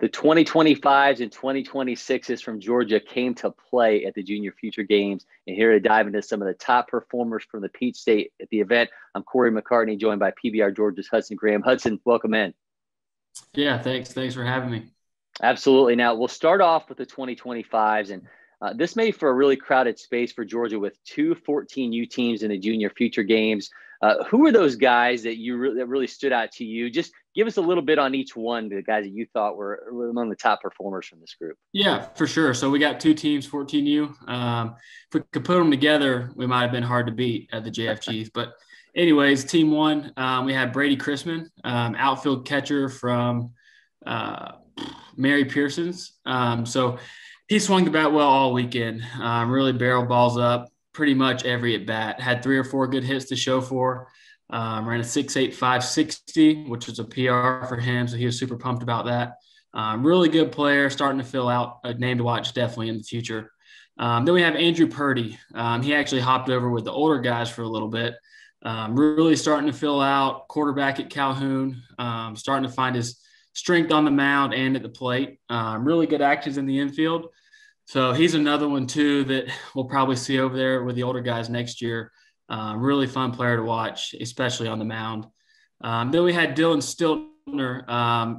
The 2025s and 2026s from Georgia came to play at the Junior Future Games. And here to dive into some of the top performers from the Peach State at the event, I'm Cory McCartney, joined by PBR Georgia's Hudson Graham. Hudson, welcome in. Yeah, thanks for having me. Absolutely. Now, we'll start off with the 2025s. And this made for a really crowded space for Georgia with two 14U teams in the Junior Future Games. Who were those guys that that really stood out to you? Just give us a little bit on each one, the guys that you thought were among the top performers from this group. Yeah, for sure. So we got two teams, 14U. If we could put them together, we might have been hard to beat at the JFGs. But anyways, team one, we had Brady Christman, outfield catcher from Mary Pearson's. So he swung the bat well all weekend, really barreled balls up pretty much every at bat. Had 3 or 4 good hits to show for. Ran a 6.8 560, which was a PR for him, so he was super pumped about that. Really good player, starting to fill out a name to watch definitely in the future. Then we have Andrew Purdy. He actually hopped over with the older guys for a little bit. Really starting to fill out, quarterback at Calhoun, starting to find his strength on the mound and at the plate. Really good actions in the infield. So he's another one, too, that we'll probably see over there with the older guys next year. Really fun player to watch, especially on the mound. Then we had Dillon Stiltner,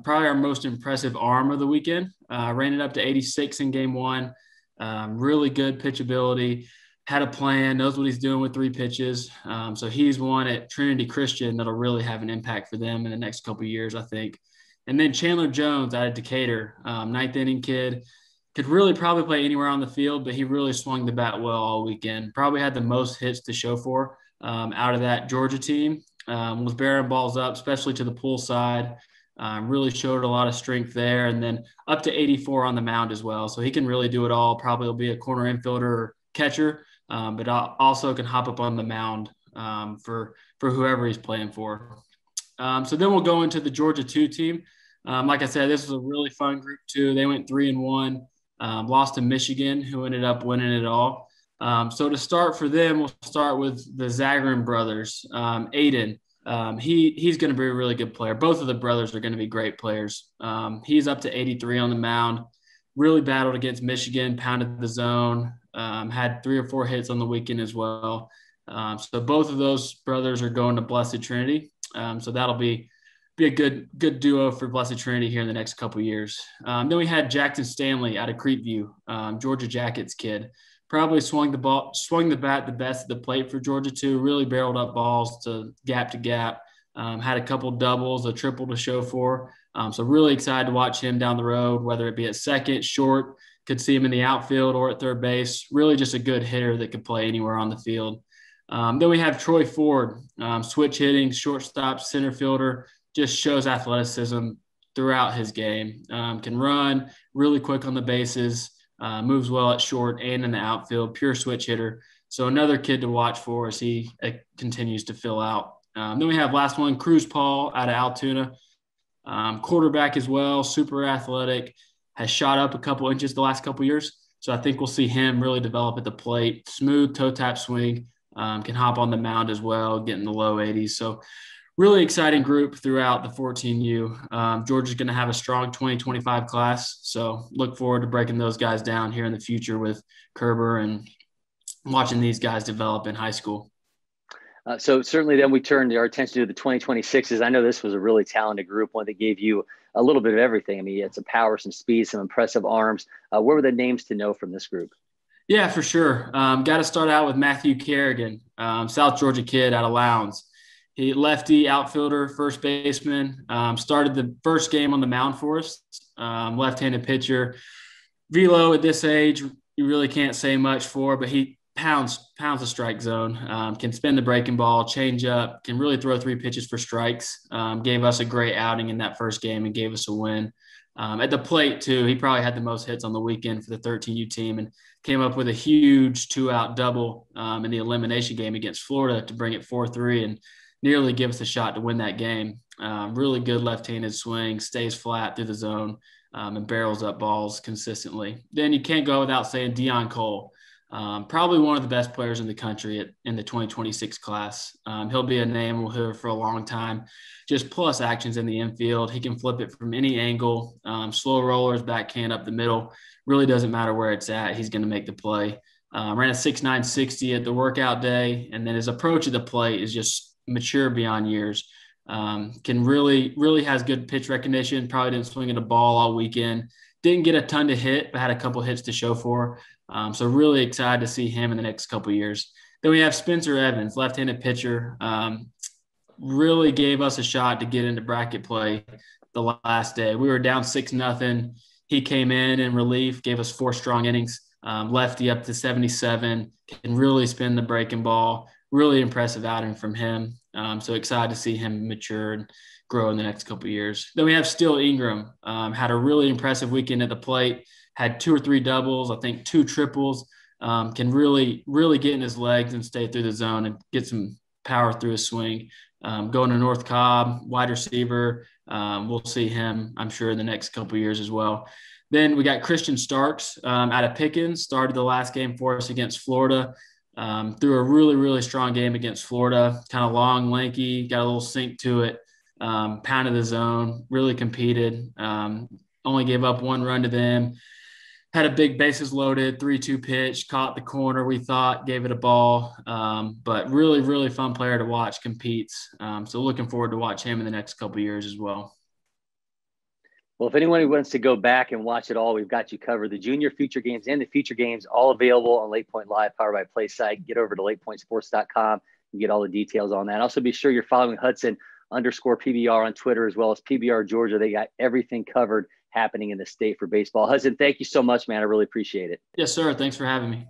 probably our most impressive arm of the weekend. Ran it up to 86 in game one. Really good pitchability. Had a plan, knows what he's doing with 3 pitches. So he's one at Trinity Christian that'll really have an impact for them in the next couple of years, I think. And then Chandler Jones out of Decatur, 9th inning kid. Could really probably play anywhere on the field, but he really swung the bat well all weekend. Probably had the most hits to show for out of that Georgia team. Was bearing balls up, especially to the pull side. Really showed a lot of strength there. And then up to 84 on the mound as well. So he can really do it all. Probably will be a corner infielder or catcher, but also can hop up on the mound for whoever he's playing for. So then we'll go into the Georgia 2 team. Like I said, this was a really fun group too. They went 3-1. Lost to Michigan, who ended up winning it all. So to start for them, we'll start with the Zagryn brothers. Aiden, he's going to be a really good player. Both of the brothers are going to be great players. He's up to 83 on the mound. Really battled against Michigan, pounded the zone, had 3 or 4 hits on the weekend as well. So both of those brothers are going to Blessed Trinity. So that'll be a good duo for Blessed Trinity here in the next couple of years. Then we had Jackson Stanley out of Creekview, Georgia Jackets kid. Probably swung the bat the best at the plate for Georgia too. Really barreled up balls to gap. Had a couple doubles, a triple to show for. So really excited to watch him down the road, whether it be at second, short, could see him in the outfield or at third base. Really just a good hitter that could play anywhere on the field. Then we have Troy Ford, switch hitting, shortstop, center fielder. Just shows athleticism throughout his game. Can run really quick on the bases, moves well at short and in the outfield, pure switch hitter. So another kid to watch for as he continues to fill out. Then we have last one, Cruz Paul out of Allatoona. Quarterback as well, super athletic, has shot up a couple inches the last couple years. So I think we'll see him really develop at the plate. Smooth toe tap swing, can hop on the mound as well, get in the low 80s. So really exciting group throughout the 14U. Georgia's going to have a strong 2025 class, so look forward to breaking those guys down here in the future with Kerber and watching these guys develop in high school. So certainly then we turned our attention to the 2026s. I know this was a really talented group, one that gave you a little bit of everything. I mean, it's some power, some speed, some impressive arms. What were the names to know from this group? Yeah, for sure. Got to start out with Matthew Kerrigan, South Georgia kid out of Lowndes. He lefty outfielder, first baseman, started the first game on the mound for us, left-handed pitcher. Velo at this age, you really can't say much for, but he pounds the strike zone, can spin the breaking ball, change up, can really throw 3 pitches for strikes. Gave us a great outing in that first game and gave us a win. At the plate, too, he probably had the most hits on the weekend for the 13U team and came up with a huge 2-out double in the elimination game against Florida to bring it 4-3 and nearly give us a shot to win that game. Really good left-handed swing, stays flat through the zone, and barrels up balls consistently. Then you can't go without saying Deion Cole. Probably one of the best players in the country in the 2026 class. He'll be a name we'll hear for a long time. Just plus actions in the infield. He can flip it from any angle. Slow rollers, backhand up the middle. Really doesn't matter where it's at. He's going to make the play. Ran a 6.9 60 at the workout day. And then his approach at the plate is just mature beyond years. Can really has good pitch recognition. Probably didn't swing at a ball all weekend. Didn't get a ton to hit, but had a couple hits to show for. So really excited to see him in the next couple of years. Then we have Spencer Evans, left-handed pitcher. Really gave us a shot to get into bracket play the last day. We were down 6-0. He came in relief, gave us 4 strong innings, lefty up to 77, can really spin the breaking ball. Really impressive outing from him. So excited to see him mature and grow in the next couple of years. Then we have Steele Ingram. Had a really impressive weekend at the plate. Had 2 or 3 doubles, I think 2 triples. Can really get in his legs and stay through the zone and get some power through his swing. Going to North Cobb, wide receiver. We'll see him, I'm sure, in the next couple of years as well. Then we got Christian Starks out of Pickens. Started the last game for us against Florida. Threw a really strong game against Florida. Kind of long, lanky, got a little sink to it. Pounded the zone, really competed. Only gave up 1 run to them. Had a big bases loaded, 3-2 pitch, caught the corner, we thought, gave it a ball. But really fun player to watch, competes. So looking forward to watch him in the next couple of years as well. Well, if anyone wants to go back and watch it all, we've got you covered. The junior feature games and the feature games all available on Lake Point Live, powered by PlaySide. Get over to lakepointsports.com and get all the details on that. Also, be sure you're following Hudson_PBR on Twitter, as well as PBR Georgia. They got everything covered happening in the state for baseball. Hudson, thank you so much, man. I really appreciate it. Yes, sir. Thanks for having me.